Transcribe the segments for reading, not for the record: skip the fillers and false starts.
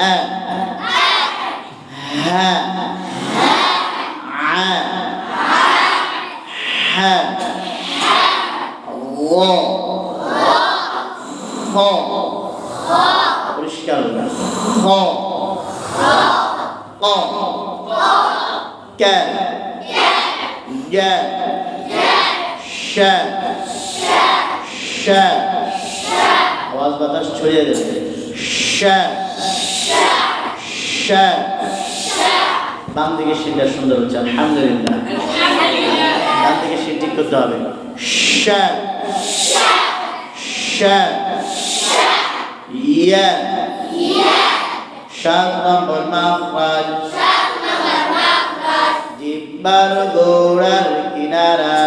আ হা আ হা ওয়া হ পরিষ্কার হ ক কা ইয়া শা শা আওয়াজ বাতাস ছড়িয়ে যাবে শা শা বাম দিকে শিরটা সুন্দর হচ্ছে আলহামদুলিল্লাহ ডান দিকে শির ঠিক করতে হবে শা শা ইয়া 7 নম্বর মাখরাজ জিহ্বার গোড়ার কিনারা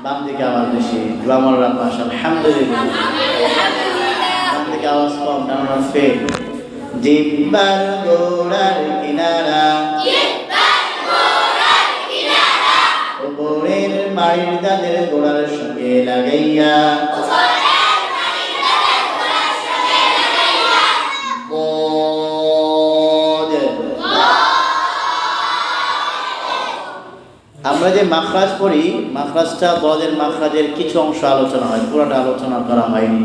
বাম দিকে আওয়াজ বেশি গ্রামাররা পাশ আলহামদুলিল্লাহ বাম দিকে আওয়াজ কম ডানার ফে জিহ্বার গোড়ার কিনারা উপরের মাড়ির দাঁতের গোড়ার সঙ্গে লাগাইয়া আমরা যে মাখরাজ পড়ি মাখরাজটা বদের মাখরাজের কিছু অংশ আলোচনা হয় পুরোটা আলোচনা করা হয়নি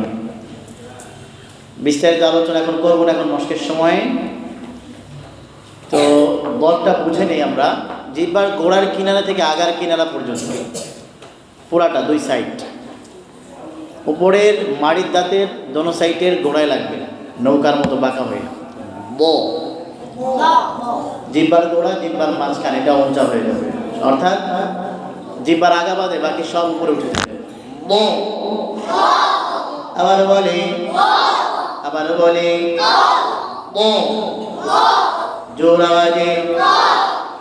বিস্তারিত আলোচনা এখন করবো না এখন মস্কের সময় তো বদটা বুঝে নেই আমরা জিহ্বার গোড়ার কিনারা থেকে আগার কিনারা পর্যন্ত পুরাটা দুই সাইড উপরের মাড়ির দাঁতের দোনো সাইডের গোড়ায় লাগবে নৌকার মতো বাঁকা হয়ে ব জিহ্বার গোড়া জিহ্বার মাঝখানে এটা উঁচা হয়ে যাবে অর্থাৎ জিহ্বার আগা বাদে বাকি সব উপরে উঠে যাবে ব আবার বলে ব জোর আওয়াজে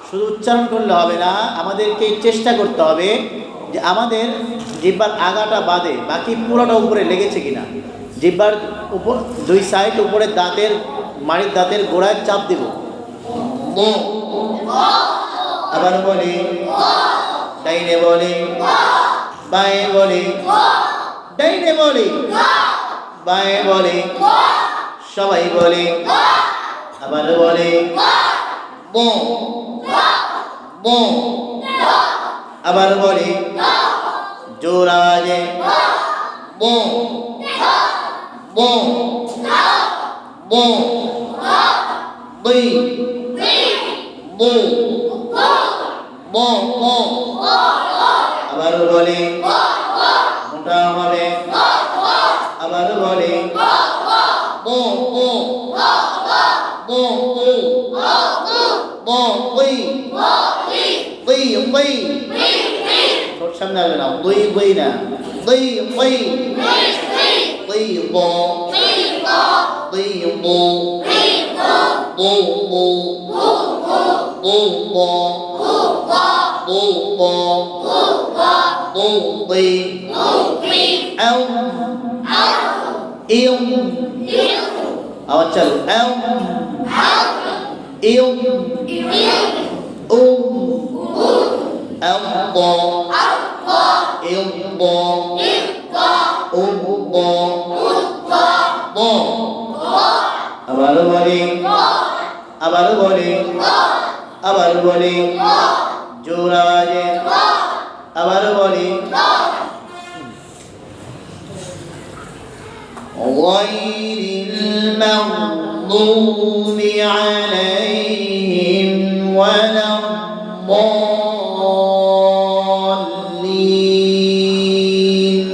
শুধু উচ্চারণ করলে হবে না আমাদেরকে চেষ্টা করতে হবে যে আমাদের জিহ্বার আগাটা বাদে বাকি পুরোটা উপরে লেগেছে কিনা জিহ্বার উপর দুই সাইড উপরে দাঁতের মাড়ির দাঁতের গোড়ায় চাপ দেব আবার বলি ডাইনে বলি বাঁয়ে বলি ডাইনে বলি বাঁয়ে বলি সবাই বলি আবার বলি বো বো আবার বলি জোর আওয়াজে বো বো বো বই বো বো বো আবার বলি মোটা হবে আবার বলি বো বো বো বো বই বই বই ঠোঁট সামনে আসবে না বই বই না বই বই বই বো বই বো বো বো বো বো bố bò bố bì áo yêu chào áo yêu áo bò yêu bò bò bò আবার বলি জোর আওয়াজে আবার বলি غير المغضوب عليهم ولا الضالين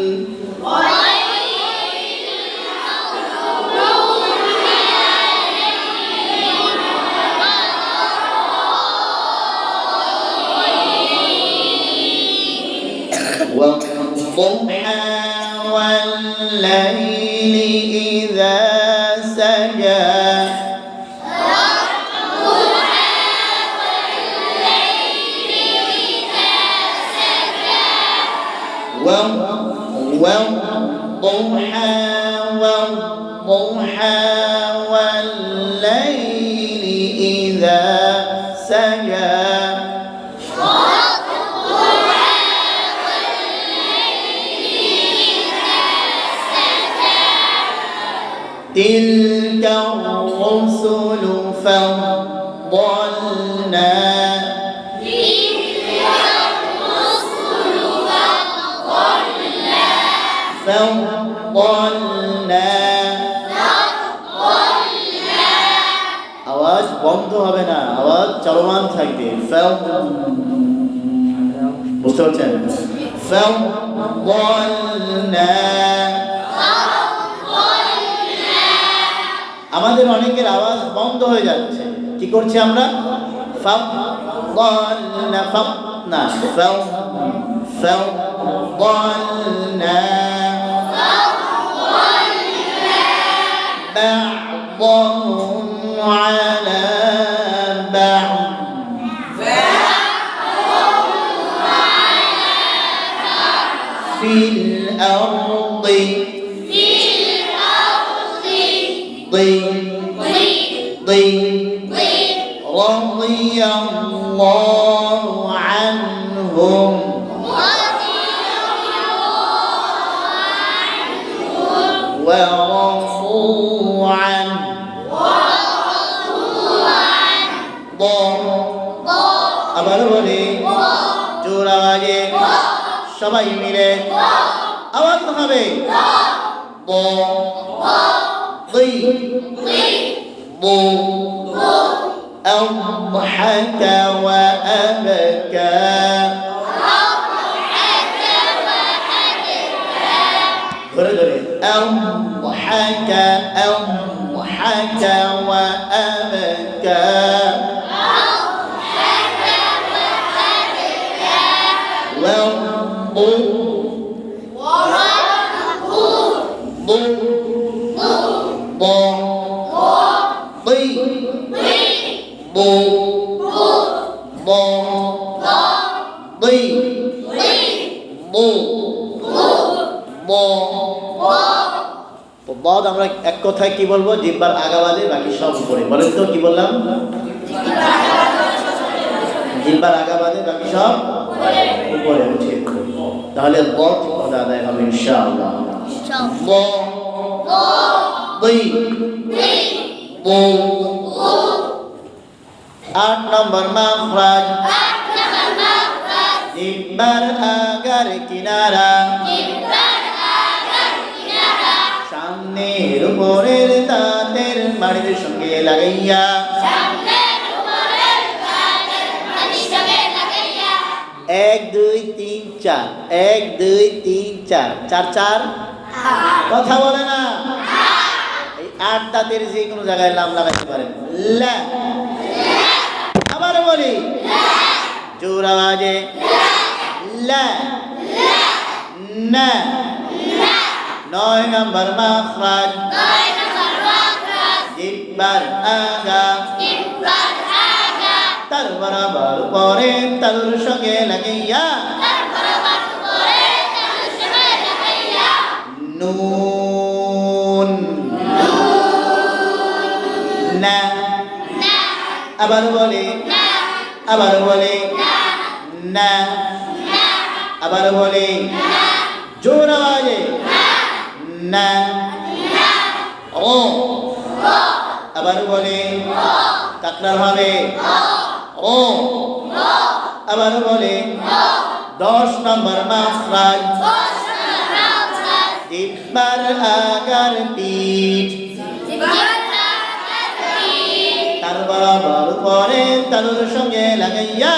والضحى والليل إذا سجى والضحى والليل إذا سجى تلك الرسل فضلنا আওয়াজ বন্ধ হবে না, আওয়াজ চলমান থাকবে। বুঝতে পারছেন? আমাদের অনেকের আওয়াজ বন্ধ হয়ে যাচ্ছে, কি করছি আমরা? بعضهم على بعض في الأرض رضي الله عنهم ورضوا عنه আবার বলি জোর আওয়াজে সবাই মিলে আওয়াজ হবে। أضحك وأبكى أضحك وأبكى বদ আমরা এক কথায় কি বলবো? জিহ্বার আগাবাদে বাকি সব উপরে। বলেন তো কি বললাম? জিহ্বার আগাবাদে বাকি সব উপরে উঠিয়ে, তাহলে বদ পদ আদায় হবে ইনশাআল্লাহ। আট নম্বর মাখরাজ জিহ্বার আগার কিনারা সামনের উপরের দাঁতের মাড়ির সঙ্গে লাগাইয়া 1 2 3 4 1 2 3 4 4 4 কথা বলে না। এই 8 দাঁতের যে কোনো জায়গায় নাম লাগাইতে পারেন। লা আবার বলি জোর আওয়াজে লা না। 9 নম্বর মাখরাজ জিহ্বার আগা তার বরাবর পরে তালুর সঙ্গে লাগাইয়া নুন না। আবার বলে না। আবার বলে জোর আওয়াজে না। ও আবার বলে তাকরার হবে ও। আবার বলে 10 নম্বর মাখরাজ জিহ্বার আগার পিঠ তার বরাবর পরে তালুর সঙ্গে লাগাইয়া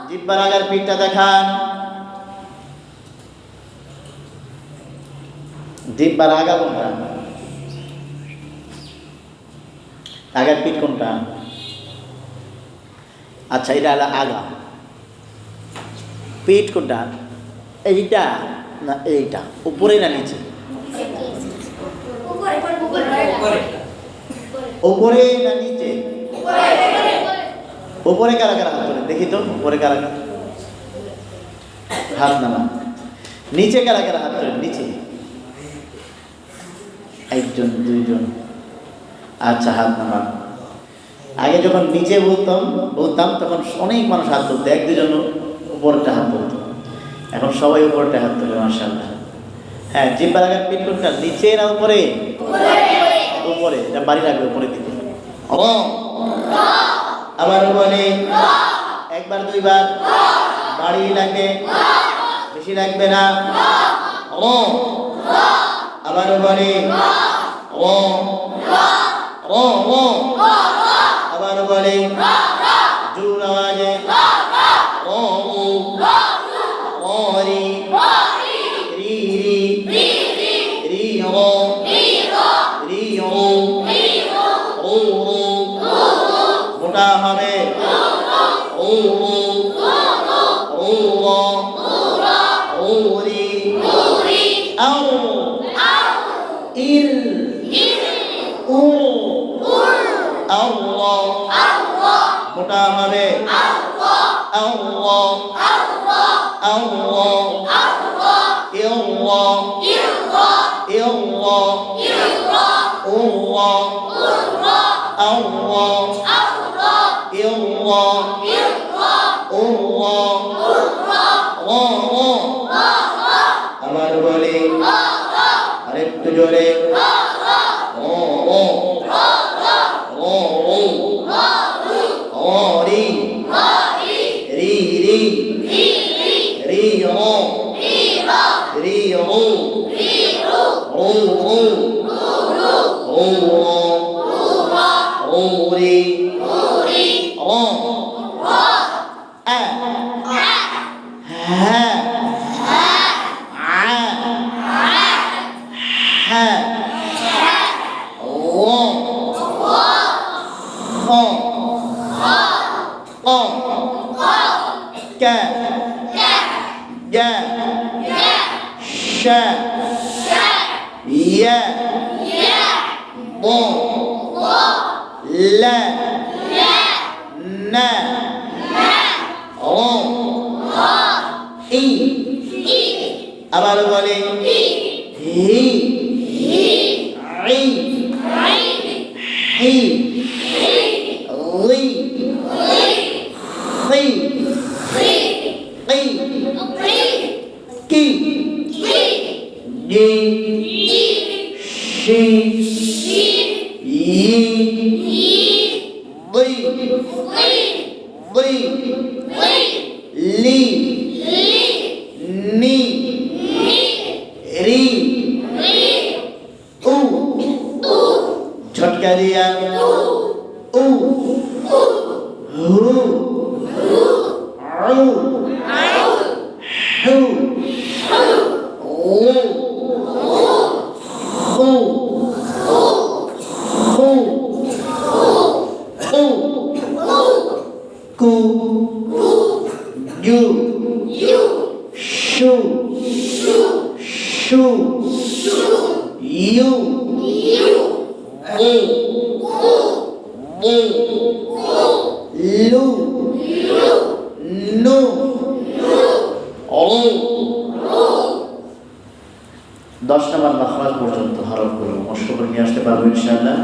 জিহ্বার আগার পিঠটা দেখান। জিহ্বার আগা কোনটা? আগার পিঠ কোনটা? আচ্ছা এটা হলো আগা। পিঠ কোনটা? এইটা না এইটা? উপরে না নিচে? উপরে না নিচে? উপরে কারা কারা হাত তোলেন দেখি তো। উপরে কারা কারা হাত নামা। নিচে কারা কারা হাত তোলেন? নিচে একজন দুইজন। আচ্ছা হাত নামা। আগে যখন নিচে বলতাম তখন অনেক মানুষ হাত তুলতো, 1 2 জন উপরটা হাত তুলতো। এখন সবাই উপরটা হাত তোলে মাশাআল্লাহ। হ্যাঁ, জিহ্বার আগার পিঠ কোনটা, নিচে না উপরে? উপরে। এটা বাড়ি রাখবে উপরের দিকে। র। আবার বলে একবার দুইবার বাড়ি লাগবে, বেশি লাগবে না। র। আবার বলে র র র। আবার বলে জোর আওয়াজে র র রি রি রি রি র রি ও ও মোটা হবে ও ও ও রি আও ইর উ আল্লাহ মোটা হবে আল্লাহ আল্লাহ ইল্লাহ ইল্লাহ আল্লাহ আল্লাহ ইল্লাহ আল্লাহ আবার বলে আরেকটু জোরে ও ও ও ও রি রি রি রি ও রি ও ও ও ও রি ও আ হা হ্যাঁ ও ও কা ya sha ya bo la na ro i আবার বলে হি ই হি রি রি কি জি শি ই বই বই লি নি রি উ ঝটকা দিয়া উ হু আউ হু ও হু হু হু কু ইউ শু শু ইউ ও ও লু নু ও 10 নম্বর মাখরাজ পর্যন্ত হরফ করব, মশক করে নিয়ে আসতে পারবো ইনশাআল্লাহ।